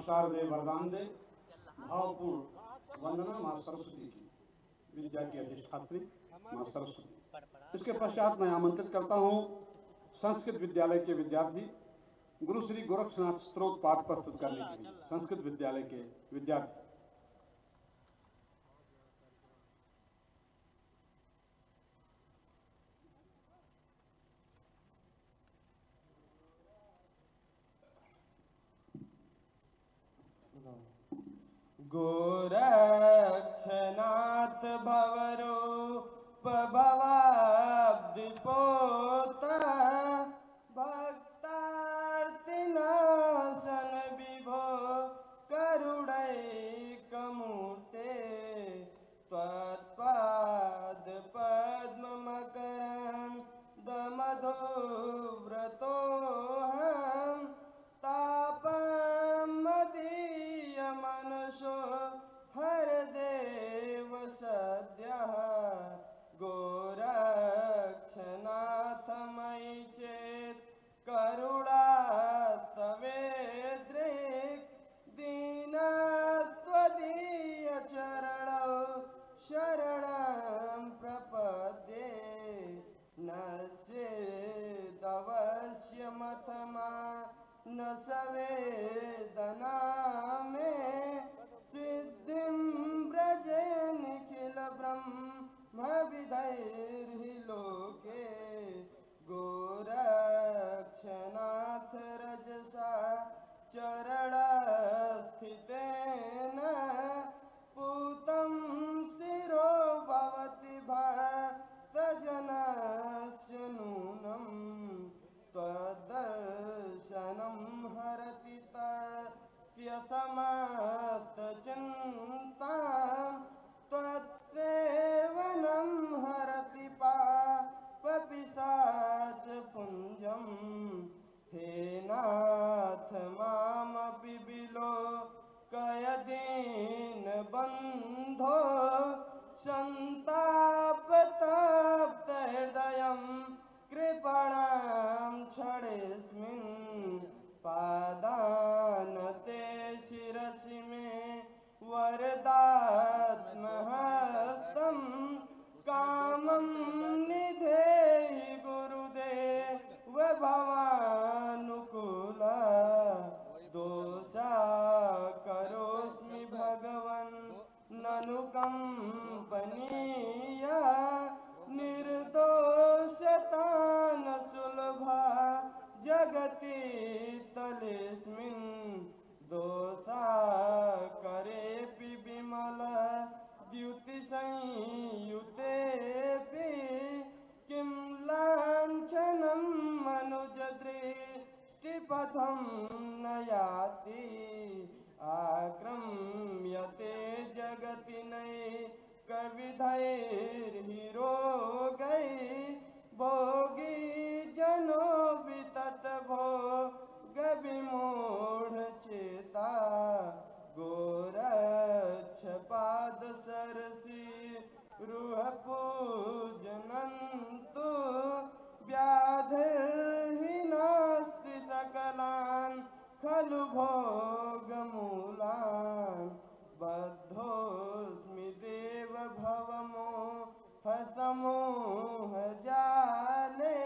शारदे वरदान दे। भावपूर्ण वंदना माँ सरस्वती की, विद्या की अधिष्ठात्री माँ सरस्वती। इसके पश्चात मैं आमंत्रित करता हूँ संस्कृत विद्यालय के विद्यार्थी गुरु श्री गोरक्षनाथ स्तोत्र पाठ प्रस्तुत करने के लिए। संस्कृत विद्यालय के विद्यार्थी गोरक्षनाथ भवरूप भवाब्धिपोता भक्तार्तिनाशन विभो करुणैकमूर्ते त्वत्पाद पद्ममकरन्दमधुव्रतोऽहं तापं मदीयमनसो हरदेव सद्यः। गोरक्षनाथ मयि चेत् करुणास्तवेदृक् दीनस्त्वदीयचरणौ शरणं प्रपद्ये। नश्येदवश्यमथमा न सवेदना मे सिद्धिं व्रजे निखिल ब्रह्मविदैर्हि लोके। गोरक्षनाथ रजसा चरणस्थितेन पूतं शिरो भवति भक्तजनस्य नूनं। त्वद्दर्शनं हरति तस्य समस्तचिन्तां त्वत्सेवनं हरति पापपिशाचपुञ्जम्। हे नाथ मामपि विलोकय दीनबन्धो सन्तापतप्तहृदयं कृपणां क्षणेऽस्मिन्। पादानते शिरसि मे वरदात्महस्तं कामं निधेहि गुरुदेव भवानुकूल। दोषा करोस्मि भगवन् ननु कंपनीय निर्दोषता न सुलभा जगति तलेऽस्मिन्। दोषा करेऽपि विमल द्युतिसंयुतेऽपि किं लाञ्छनं मनुजदृष्टिपथं न याति। आक्रम्यते जगति नैकविधैर्हि रोगै भोगी जनो विततभोगविमूढचेता। गोरक्षपादसरसि रुहपूजनन्तु व्याधिर्हि नास्ति सकलान् खलु भोगमूलान्। बद्धोऽस्मि देव भवमोहसमूहजाले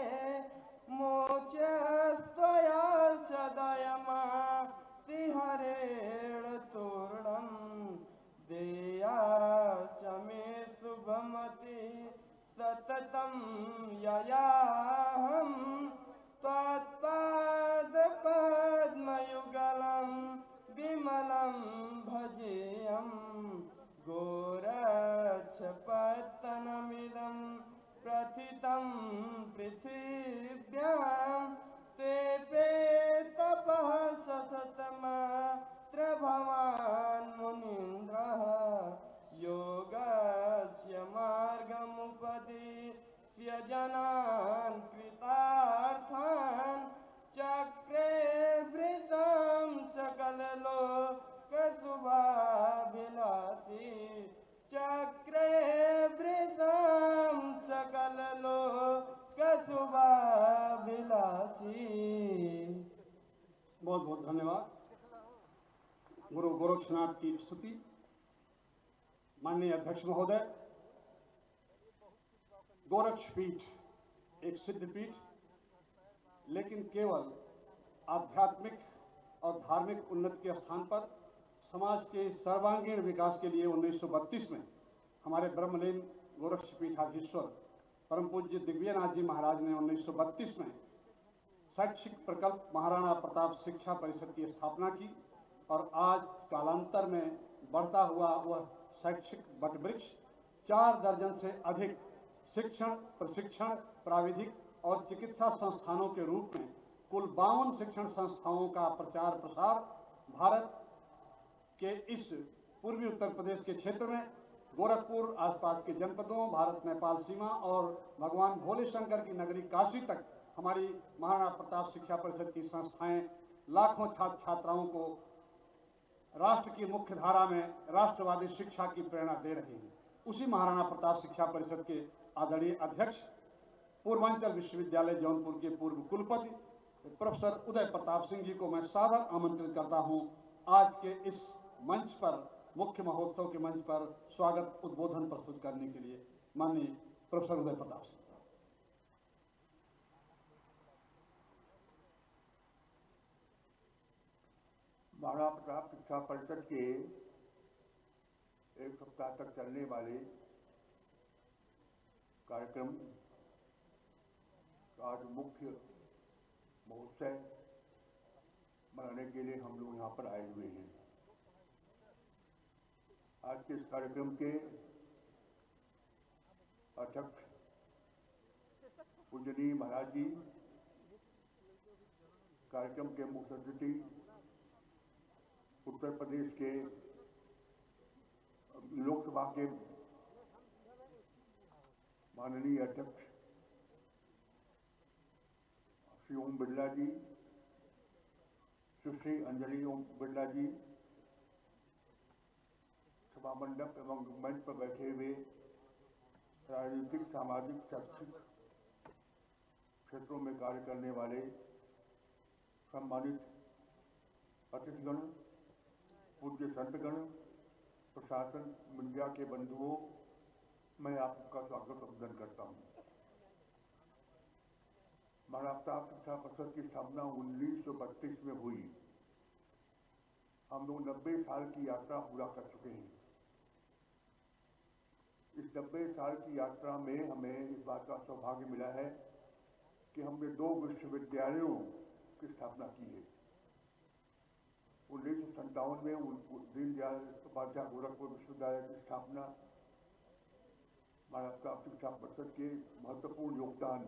मोचस्त्वया सदयमातिहरेण तूर्णम्। देया च मे शुभमति सततं ययाहं त्वत्पादपद्मयुगलं विमलं भजेयम्। गोरक्षपत्तनमिदं प्रथितं पृथिव्यां तेऽपि तपः सततमत्र भवान् मुनीन्द्रः। योगस्य मार्गमुपदिश्य जनान् कृतार्थान् चक्रे वृतं सकललोकशुभाभिलाषी। चक्रे वृतं सकललोकशुभाभिलाषी। बहुत बहुत धन्यवाद। गुरु गोरक्षनाथ की स्तुति, माननीय अध्यक्ष महोदय, गोरक्षपीठ एक सिद्ध पीठ, लेकिन केवल आध्यात्मिक और धार्मिक उन्नति के स्थान पर समाज के सर्वांगीण विकास के लिए 1932 में हमारे ब्रह्मलीन गोरक्षपीठाधीश्वर परम पूज्य दिव्यनाथ जी महाराज ने 1932 में शैक्षिक प्रकल्प महाराणा प्रताप शिक्षा परिषद की स्थापना की और आज कालांतर में बढ़ता हुआ वह शैक्षिक वटवृक्ष 4 दर्जन से अधिक शिक्षण, प्रशिक्षण, प्राविधिक और चिकित्सा संस्थानों के रूप में कुल 52 शिक्षण संस्थाओं का प्रचार प्रसार भारत के इस पूर्वी उत्तर प्रदेश के क्षेत्र में गोरखपुर, आसपास के जनपदों, भारत नेपाल सीमा और भगवान भोले शंकर की नगरी काशी तक हमारी महाराणा प्रताप शिक्षा परिषद की संस्थाएं लाखों छात्र छात्राओं को राष्ट्र की मुख्य धारा में राष्ट्रवादी शिक्षा की प्रेरणा दे रही हैं। उसी महाराणा प्रताप शिक्षा परिषद के आदरणीय अध्यक्ष, पूर्वांचल विश्वविद्यालय जौनपुर के पूर्व कुलपति प्रोफेसर उदय प्रताप सिंह जी को मैं सादर आमंत्रित करता हूं आज के इस मंच पर, मुख्य महोत्सव के मंच पर स्वागत उद्बोधन प्रस्तुत करने के लिए। माननीय प्रोफेसर उदय प्रताप सिंह। महाराणा प्रताप शिक्षा परिषद के एक सप्ताह तक चलने वाले कार्यक्रम का आज मुख्य महोत्सव मनाने के लिए हम लोग यहाँ पर आए हुए हैं। आज के इस कार्यक्रम के अध्यक्ष पूजनीय महाराज जी, कार्यक्रम के मुख्य अतिथि उत्तर प्रदेश के लोकसभा के माननीय अध्यक्ष श्री ओम बिरला जी, सुश्री अंजलि ओम बिरला जी, सभा मंडप एवं मंच पर बैठे हुए राजनीतिक, सामाजिक, शैक्षिक क्षेत्रों में कार्य करने वाले सम्मानित अतिथिगण, पूज्य संतगण, प्रशासन, मीडिया के बंधुओं, मैं आपका स्वागत अभिनंदन करता हूँ। महाराणा प्रताप शिक्षा परिषद की स्थापना 1932 में हुई। हम लोग 90 साल की यात्रा पूरा कर चुके हैं। इस 90 साल की यात्रा में हमें इस बात का सौभाग्य मिला है कि हमने 2 विश्वविद्यालयों की स्थापना की है। 1957 में दीनदयाल उपाध्याय गोरखपुर विश्वविद्यालय की स्थापना महाराणा प्रताप शिक्षा परिषद के महत्वपूर्ण योगदान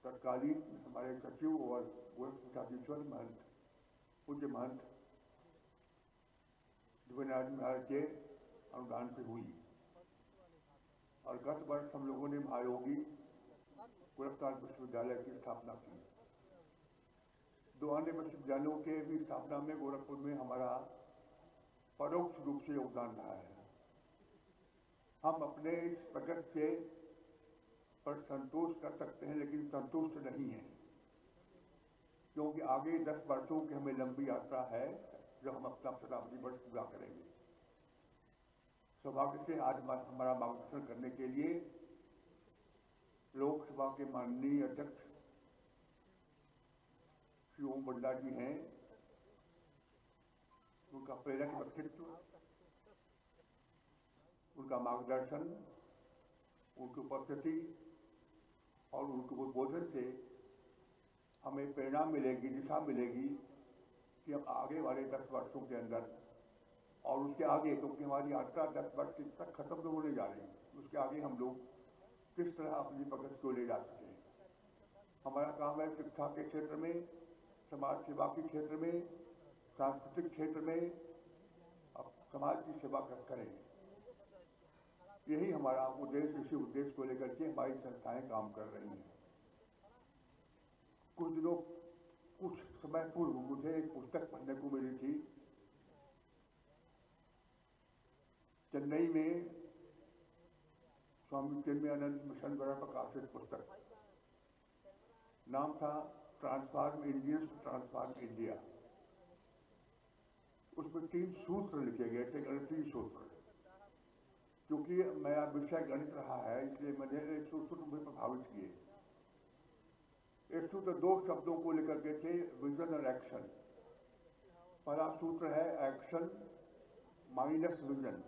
तत्कालीन हमारे सचिव और गोरखपीठाधीश्वर महंत, पूज्य महंत दिव्यनाथ महाराज के अनुदान से हुई। और गत वर्ष हम लोगों ने महायोगी गोरखनाथ विश्वविद्यालय की स्थापना की। 2 अन्य विश्वविद्यालयों के भी स्थापना में गोरखपुर में हमारा परोक्ष रूप से योगदान रहा है। हम अपने इस प्रगति पर संतोष कर सकते हैं, लेकिन संतुष्ट नहीं हैं, क्योंकि आगे 10 वर्षों की हमें लंबी यात्रा है जो हम अपना शताब्दी वर्ष पूरा करेंगे। सौभाग्य से आज हमारा मार्गदर्शन करने के लिए लोकसभा के माननीय अध्यक्ष श्री ओम बिरला जी हैं। उनका प्रेरक व्यक्तित्व, उनका मार्गदर्शन, उनकी उपस्थिति और उनके उद्बोधन से हमें प्रेरणा मिलेगी, दिशा मिलेगी कि अब आगे वाले 10 वर्षों के अंदर और उसके आगे, क्योंकि हमारी यात्रा 10 वर्ष तक खत्म तो होने जा रही है, उसके आगे हम लोग किस तरह अपनी प्रगति को ले जा सकें। हमारा काम है शिक्षा के क्षेत्र में, समाज सेवा के क्षेत्र में, सांस्कृतिक क्षेत्र में अब समाज की सेवा करें। यही हमारा उद्देश्य, इसी उद्देश्य को लेकर के हमारी संस्थाएं काम कर रही हैं। कुछ समय पूर्व मुझे एक पुस्तक पढ़ने को मिली थी। चेन्नई में स्वामी चिन्मयानंद मिशन द्वारा प्रकाशित पुस्तक, नाम था transform Indians to transform India. उसमें 3 सूत्र लिखे गए थे, गणितीय सूत्र। क्योंकि मेरा विषय गणित रहा है, इसलिए मैंने एक सूत्र मुझे प्रभावित किए। एक सूत्र 2 शब्दों को लेकर के थे, विजन और एक्शन। पहला सूत्र है action minus vision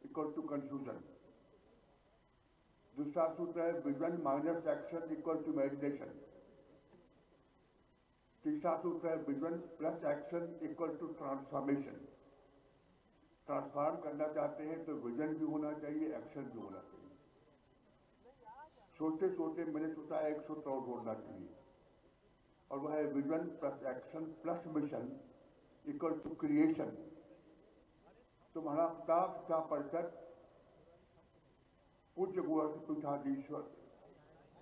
equal to confusion. दूसरा सूत्र है vision minus action equal to imagination. तीसरा सूत्र है vision plus action equal to transformation. Transform करना चाहते हैं तो विजन भी होना चाहिए, एक्शन भी होना चाहिए। सोचते सोचते मैंने सोचा एक सूत्र और जोड़ना चाहिए, और वह है vision plus action plus mission equal to creation. तो महाराष्ट्र शिक्षा परिषद पूज्य गोरख पीठाधीश्वर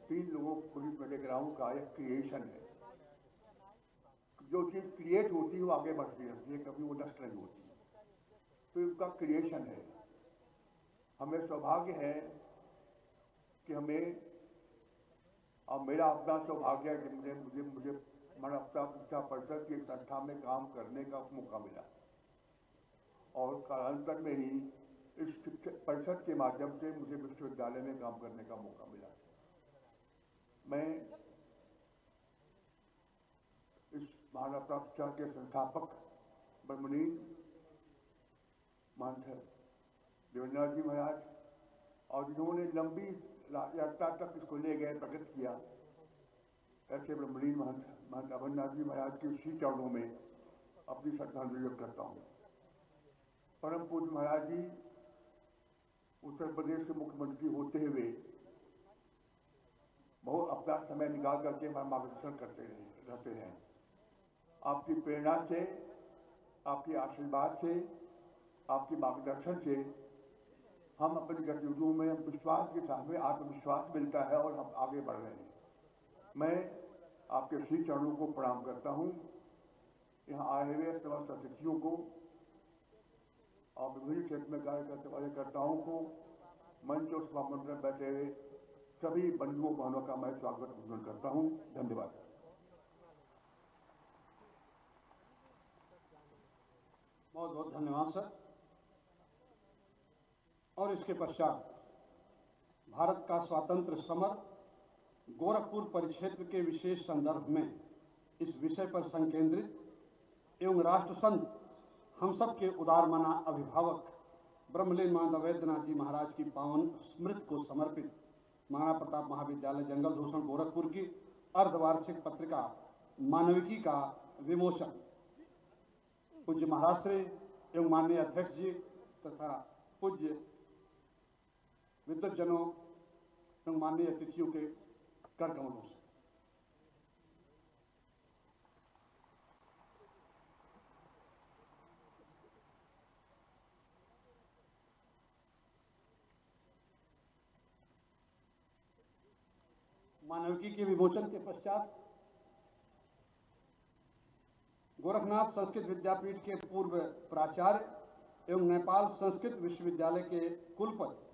3 लोगों को पुलिस में देख रहा हूं का एक क्रिएशन है। जो चीज क्रिएट होती है वो आगे बढ़ती रहती है, कभी वो नष्ट नहीं होती। तो इनका क्रिएशन है। हमें सौभाग्य है कि हमें, और मेरा अपना सौभाग्य है कि मुझे महाराष्ट्र शिक्षा परिषद की संस्था में काम करने का मौका मिला, और कालांतर में ही इस शिक्षा परिषद के माध्यम से मुझे विश्वविद्यालय में काम करने का मौका मिला। मैं इस महाराष्ट्र शिक्षा के संस्थापक ब्रह्मलीन महंत देवेंद्रनाथ जी महाराज, और जिन्होंने लंबी यात्रा तक इसको ले गए, प्रकट किया, ऐसे ब्रह्मलीन महंत अमरनाथ जी महाराज के श्री चरणों में अपनी श्रद्धांजलि व्यक्त करता हूँ। परम पूज्य महाराज जी उत्तर प्रदेश के मुख्यमंत्री होते हुए बहुत अपना समय निकाल करके हमारा मार्गदर्शन करते रहते हैं। आपकी प्रेरणा से, आपके आशीर्वाद से, आपके मार्गदर्शन से हम अपनी गतिविधियों में विश्वास के साथ में आत्मविश्वास मिलता है और हम आगे बढ़ रहे हैं। मैं आपके श्री चरणों को प्रणाम करता हूँ। यहाँ आए हुए समस्त अतिथियों को और विभिन्न क्षेत्र में कार्य करने वाले कर्ताओं को, मंच और सभा मंडल में बैठे हुए सभी बंधुओं बहनों का मैं स्वागत करता हूँ। धन्यवाद। बहुत बहुत धन्यवाद सर। और इसके पश्चात भारत का स्वातंत्र समर गोरखपुर परिक्षेत्र के विशेष संदर्भ में इस विषय पर संकेंद्रित एवं राष्ट्रसंत हम सब के उदारमना अभिभावक ब्रह्मलीन महंत अवैधनाथ जी महाराज की पावन स्मृति को समर्पित महाराणा प्रताप महाविद्यालय जंगल भूषण गोरखपुर की अर्धवार्षिक पत्रिका मानविकी का विमोचन पूज्य महाराज श्री एवं माननीय अध्यक्ष जी तथा पूज्य विद्वज्जनों एवं माननीय अतिथियों के कर कमलों से। मानविकी के विमोचन के पश्चात गोरखनाथ संस्कृत विद्यापीठ के पूर्व प्राचार्य एवं नेपाल संस्कृत विश्वविद्यालय के कुलपति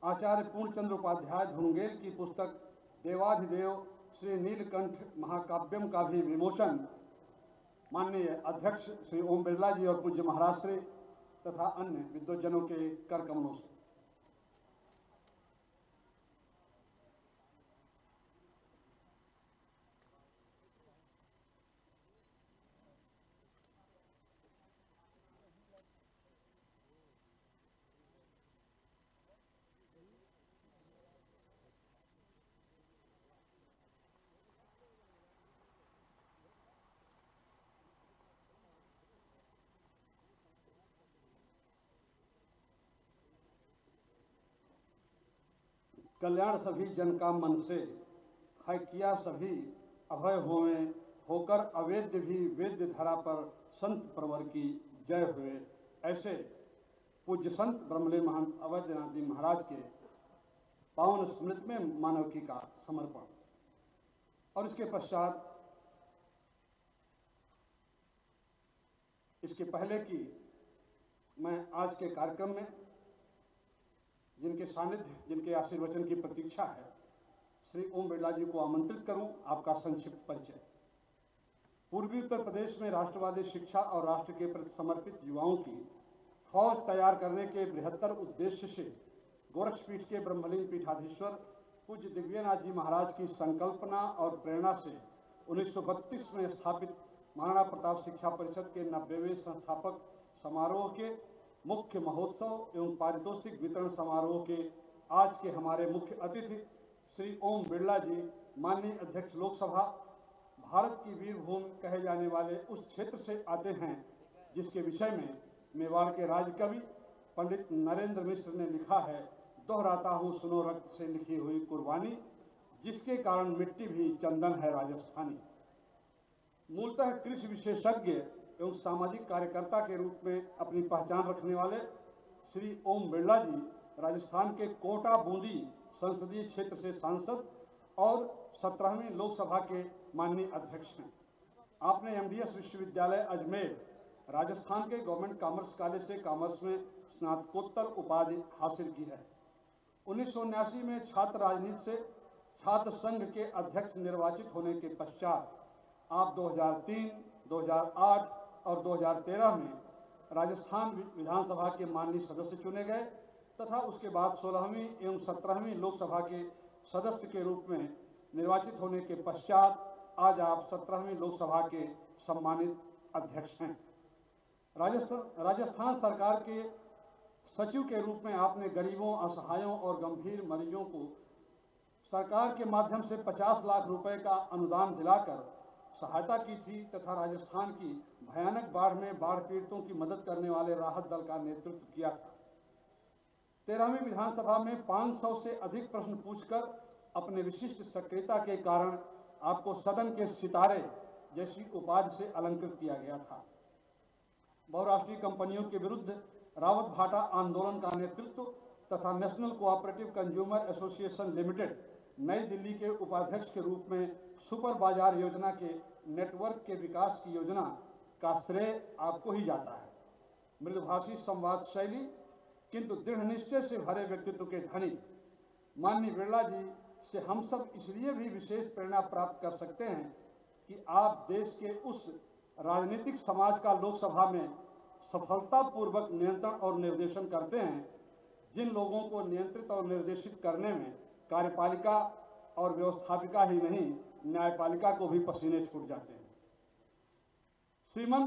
आचार्य पूर्णचंद्र उपाध्याय धुंगेल की पुस्तक देवाधिदेव श्री नीलकंठ महाकाव्यम का भी विमोचन माननीय अध्यक्ष श्री ओम बिरला जी और पूज्य महाराज श्री तथा अन्य विद्वज्जनों के कर कमलों से। कल्याण सभी जन का मन से है किया सभी अभय होवे होकर अवेद्य भी वेद्य धरा पर संत प्रवर की जय हुए। ऐसे पूज्य संत ब्रह्मलीन महंत अवैधनाथ जी महाराज के पावन स्मृति में मानविकी का समर्पण। और इसके पश्चात इसके पहले की मैं आज के कार्यक्रम में जिनके सानिध्य जिनके आशीर्वचन की प्रतीक्षा है श्री ओम बिरला जी को आमंत्रित करूं। आपका संक्षिप्त परिचय। पूर्वी उत्तर प्रदेश में राष्ट्रवादी शिक्षा और राष्ट्र के प्रति समर्पित युवाओं की फौज तैयार करने के बृहत्तर उद्देश्य से गोरक्षपीठ के ब्रह्मलीन पीठाधीश्वर पूज्य दिव्यनाथ जी महाराज की संकल्पना और प्रेरणा से 1932 में स्थापित महाराणा प्रताप शिक्षा परिषद के 90वें संस्थापक समारोह के मुख्य महोत्सव एवं पारितोषिक वितरण समारोह के आज के हमारे मुख्य अतिथि श्री ओम बिरला जी, माननीय अध्यक्ष लोकसभा, भारत की वीरभूमि कहे जाने वाले उस क्षेत्र से आते हैं जिसके विषय में मेवाड़ के राजकवि पंडित नरेंद्र मिश्र ने लिखा है, दोहराता हूँ सुनो रक्त से लिखी हुई कुर्बानी, जिसके कारण मिट्टी भी चंदन है राजस्थानी। मूलतः कृषि विशेषज्ञ एवं सामाजिक कार्यकर्ता के रूप में अपनी पहचान रखने वाले श्री ओम बिरला जी राजस्थान के कोटा बूंदी संसदीय क्षेत्र से सांसद और 17वीं लोकसभा के माननीय अध्यक्ष हैं। आपने एमडीएस विश्वविद्यालय अजमेर, राजस्थान के गवर्नमेंट कॉमर्स कॉलेज से कॉमर्स में स्नातकोत्तर उपाधि हासिल की है। 1979 में छात्र राजनीति से छात्र संघ के अध्यक्ष निर्वाचित होने के पश्चात आप 2003, 2008 और 2013 में राजस्थान विधानसभा के माननीय सदस्य चुने गए तथा उसके बाद 16वीं एवं 17वीं लोकसभा के सदस्य के रूप में निर्वाचित होने के पश्चात आज आप 17वीं लोकसभा के सम्मानित अध्यक्ष हैं। राजस्थान सरकार के सचिव के रूप में आपने गरीबों, असहायों और गंभीर मरीजों को सरकार के माध्यम से 50 लाख रुपए का अनुदान दिलाकर सहायता की थी तथा राजस्थान की भयानक बाढ़ में बाढ़ पीड़ितों की मदद करने वाले राहत दल का नेतृत्व किया था। 13वीं विधानसभा में 500 से अधिक प्रश्न पूछकर अपने विशिष्ट सक्रियता के कारण आपको सदन के सितारे जैसी उपाधि से अलंकृत किया गया था। बहुराष्ट्रीय कंपनियों के विरुद्ध रावत भाटा आंदोलन का नेतृत्व तथा national cooperative consumer association limited नई दिल्ली के उपाध्यक्ष के रूप में सुपर बाजार योजना के नेटवर्क के विकास की योजना का श्रेय आपको ही जाता है। मृदुभाषी संवाद शैली किंतु दृढ़ निश्चय से भरे व्यक्तित्व के धनी माननीय बिरला जी से हम सब इसलिए भी विशेष प्रेरणा प्राप्त कर सकते हैं कि आप देश के उस राजनीतिक समाज का लोकसभा में सफलतापूर्वक नियंत्रण और निर्देशन करते हैं जिन लोगों को नियंत्रित और निर्देशित करने में कार्यपालिका और व्यवस्थापिका ही नहीं, न्यायपालिका को भी पसीने छूट जाते हैं। श्रीमन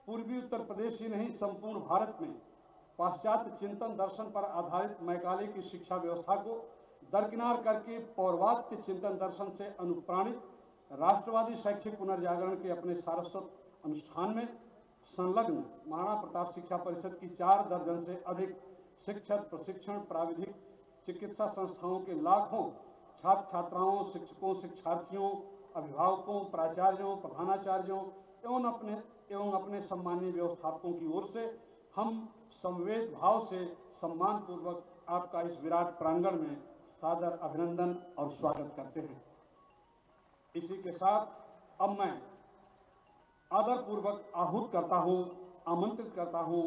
पूर्वी उत्तर प्रदेश ही नहीं, संपूर्ण भारत में पाश्चात्य चिंतन दर्शन पर आधारित मैकाले की शिक्षा व्यवस्था को दरकिनार करके पौर्वात्य चिंतन दर्शन से अनुप्राणित राष्ट्रवादी शैक्षिक पुनर्जागरण के अपने सारस्वत अनुष्ठान में संलग्न महाराणा प्रताप शिक्षा परिषद की 4 दर्जन से अधिक शिक्षक, प्रशिक्षण, प्राविधिक चिकित्सा संस्थाओं के लाखों छात्र छात्राओं, शिक्षकों, शिक्षार्थियों, अभिभावकों, प्राचार्यों, प्रधानाचार्यों एवं अपने सम्मानीय व्यवस्थापकों की ओर से हम संवेद भाव से सम्मान पूर्वक आपका इस विराट प्रांगण में सादर अभिनंदन और स्वागत करते हैं। इसी के साथ अब मैं आदर पूर्वक आमंत्रित करता हूं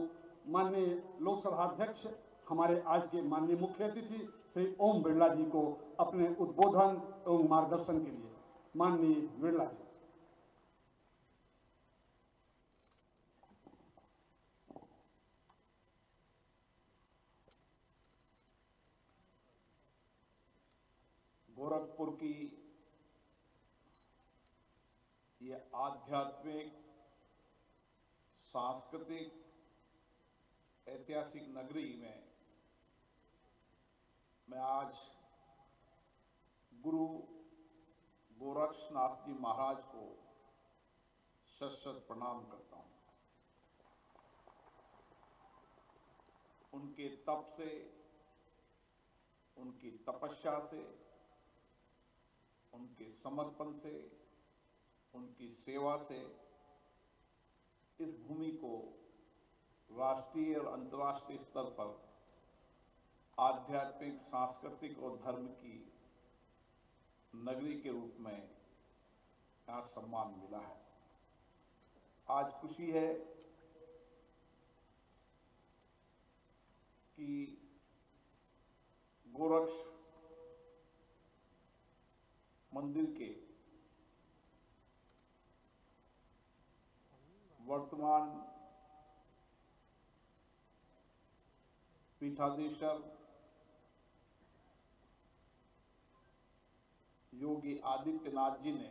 माननीय लोकसभा अध्यक्ष हमारे आज के माननीय मुख्य अतिथि श्री ओम बिरला जी को अपने उद्बोधन एवं मार्गदर्शन के लिए। माननीय बिरला जी। गोरखपुर की ये आध्यात्मिक, सांस्कृतिक, ऐतिहासिक नगरी में मैं आज गुरु गोरक्षनाथ जी महाराज को शत शत प्रणाम करता हूं। उनके तप से, उनकी तपस्या से, उनके समर्पण से, उनकी सेवा से इस भूमि को राष्ट्रीय और अंतर्राष्ट्रीय स्तर पर आध्यात्मिक, सांस्कृतिक और धर्म की नगरी के रूप में यहाँ सम्मान मिला है। आज खुशी है कि गोरक्ष मंदिर के वर्तमान पीठाधीश्वर योगी आदित्यनाथ जी ने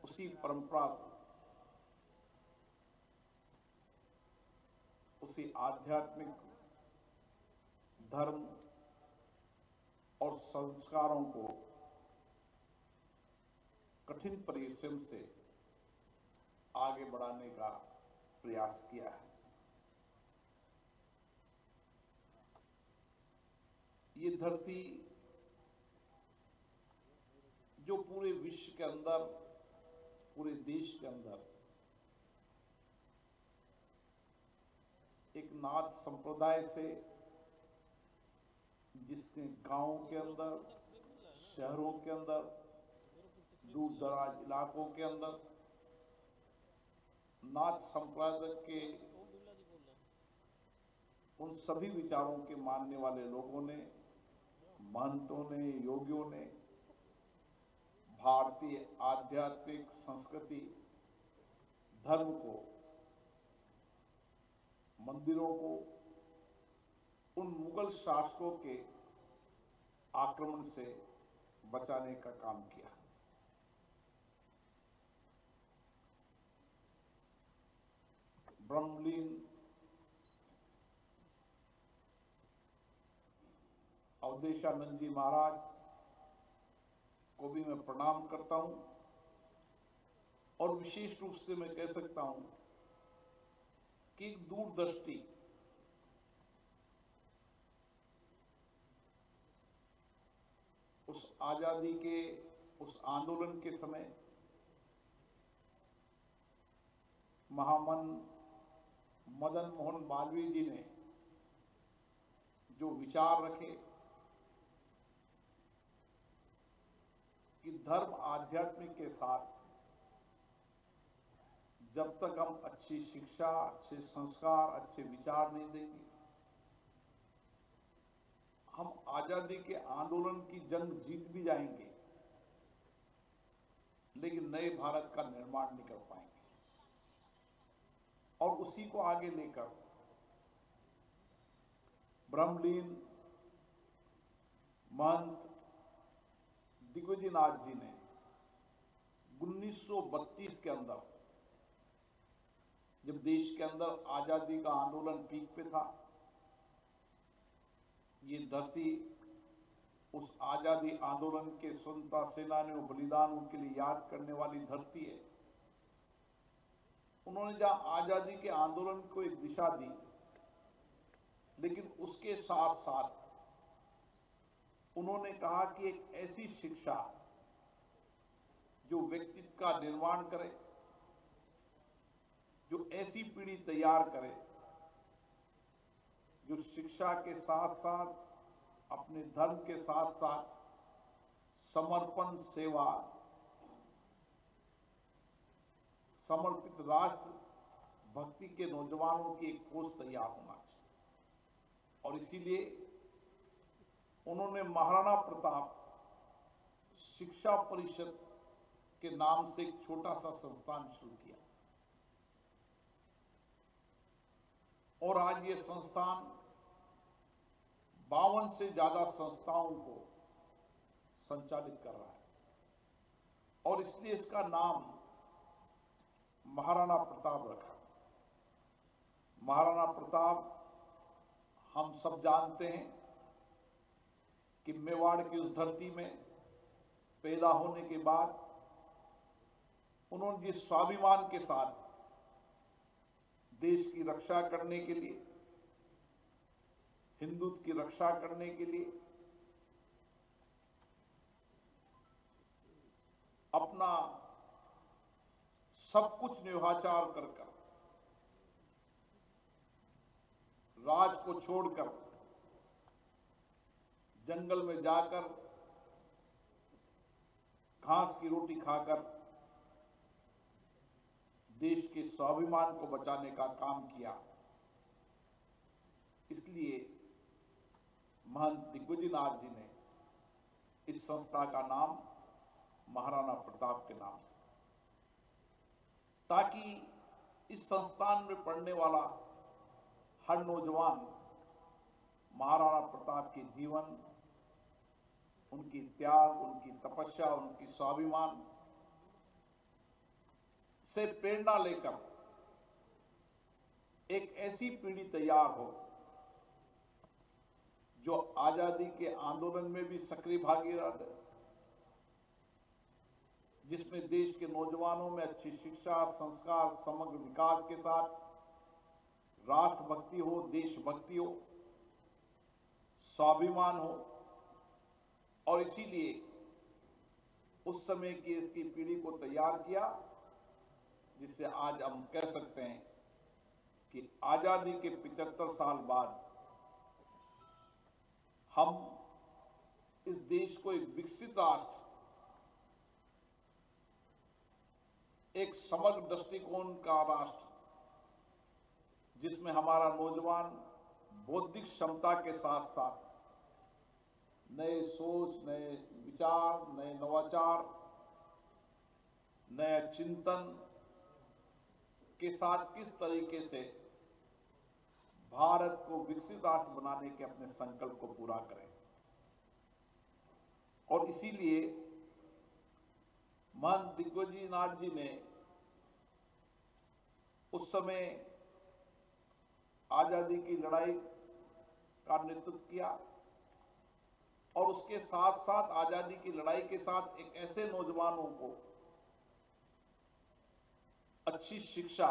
उसी परंपरा को, उसी आध्यात्मिक धर्म और संस्कारों को कठिन परिश्रम से आगे बढ़ाने का प्रयास किया है। ये धरती जो पूरे विश्व के अंदर, पूरे देश के अंदर एक नाथ संप्रदाय से, जिसने गांवों के अंदर, शहरों के अंदर, दूर दराज इलाकों के अंदर नाथ संप्रदाय के उन सभी विचारों के मानने वाले लोगों ने, महंतों ने, योगियों ने भारतीय आध्यात्मिक संस्कृति, धर्म को, मंदिरों को उन मुगल शासकों के आक्रमण से बचाने का काम किया। ब्रह्मलीन अवधेशानंद जी महाराज को भी मैं प्रणाम करता हूं और विशेष रूप से मैं कह सकता हूं कि एक दूरदृष्टि, उस आजादी के, उस आंदोलन के समय महामन मदन मोहन मालवीय जी ने जो विचार रखे कि धर्म आध्यात्मिक के साथ जब तक हम अच्छी शिक्षा, अच्छे संस्कार, अच्छे विचार नहीं देंगे, हम आजादी के आंदोलन की जंग जीत भी जाएंगे लेकिन नए भारत का निर्माण नहीं कर पाएंगे। और उसी को आगे लेकर ब्रह्मलीन महंत दिग्विजयनाथ जी ने 1932 के अंदर, जब देश के अंदर आजादी का आंदोलन पीक पे था, ये धरती उस आजादी आंदोलन के स्वतंत्रता सेनानियों, बलिदानों के लिए याद करने वाली धरती है। उन्होंने जहां आजादी के आंदोलन को एक दिशा दी, लेकिन उसके साथ साथ उन्होंने कहा कि एक ऐसी शिक्षा जो व्यक्तित्व का निर्माण करे, जो ऐसी पीढ़ी तैयार करे जो शिक्षा के साथ साथ, अपने धर्म के साथ साथ समर्पण, सेवा, समर्पित राष्ट्र भक्ति के नौजवानों की एक कोष तैयार होना चाहिए। और इसीलिए उन्होंने महाराणा प्रताप शिक्षा परिषद के नाम से एक छोटा सा संस्थान शुरू किया और आज ये संस्थान 52 से ज्यादा संस्थाओं को संचालित कर रहा है और इसलिए इसका नाम महाराणा प्रताप रखा। महाराणा प्रताप, हम सब जानते हैं कि मेवाड़ की उस धरती में पैदा होने के बाद उन्होंने जिस स्वाभिमान के साथ देश की रक्षा करने के लिए, हिंदुत्व की रक्षा करने के लिए अपना सब कुछ न्यौछावर कर राज को छोड़कर जंगल में जाकर घास की रोटी खाकर देश के स्वाभिमान को बचाने का काम किया। इसलिए महंत दिग्विजयनाथ जी ने इस संस्था का नाम महाराणा प्रताप के नाम से, ताकि इस संस्थान में पढ़ने वाला हर नौजवान महाराणा प्रताप के जीवन, उनकी त्याग, उनकी तपस्या, उनकी स्वाभिमान से प्रेरणा लेकर एक ऐसी पीढ़ी तैयार हो जो आजादी के आंदोलन में भी सक्रिय भागीदार है, जिसमें देश के नौजवानों में अच्छी शिक्षा, संस्कार, समग्र विकास के साथ राष्ट्रभक्ति हो, देशभक्ति हो, स्वाभिमान हो। और इसीलिए उस समय की इसकी पीढ़ी को तैयार किया, जिससे आज हम कह सकते हैं कि आजादी के 75 साल बाद हम इस देश को एक विकसित राष्ट्र, एक समग्र दृष्टिकोण का राष्ट्र, जिसमें हमारा नौजवान बौद्धिक क्षमता के साथ साथ नए सोच, नए विचार, नए नवाचार, नए चिंतन के साथ किस तरीके से भारत को विकसित राष्ट्र बनाने के अपने संकल्प को पूरा करें। और इसीलिए महंत दिग्विजयनाथ जी ने उस समय आजादी की लड़ाई का नेतृत्व किया और उसके साथ साथ आजादी की लड़ाई के साथ एक ऐसे नौजवानों को अच्छी शिक्षा,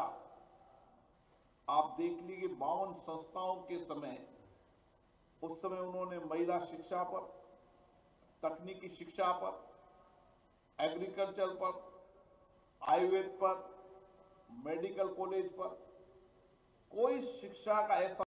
आप देख लीजिए 52 संस्थाओं के समय, उस समय उन्होंने महिला शिक्षा पर, तकनीकी शिक्षा पर, एग्रीकल्चर पर, आयुर्वेद पर, मेडिकल कॉलेज पर कोई शिक्षा का ऐसा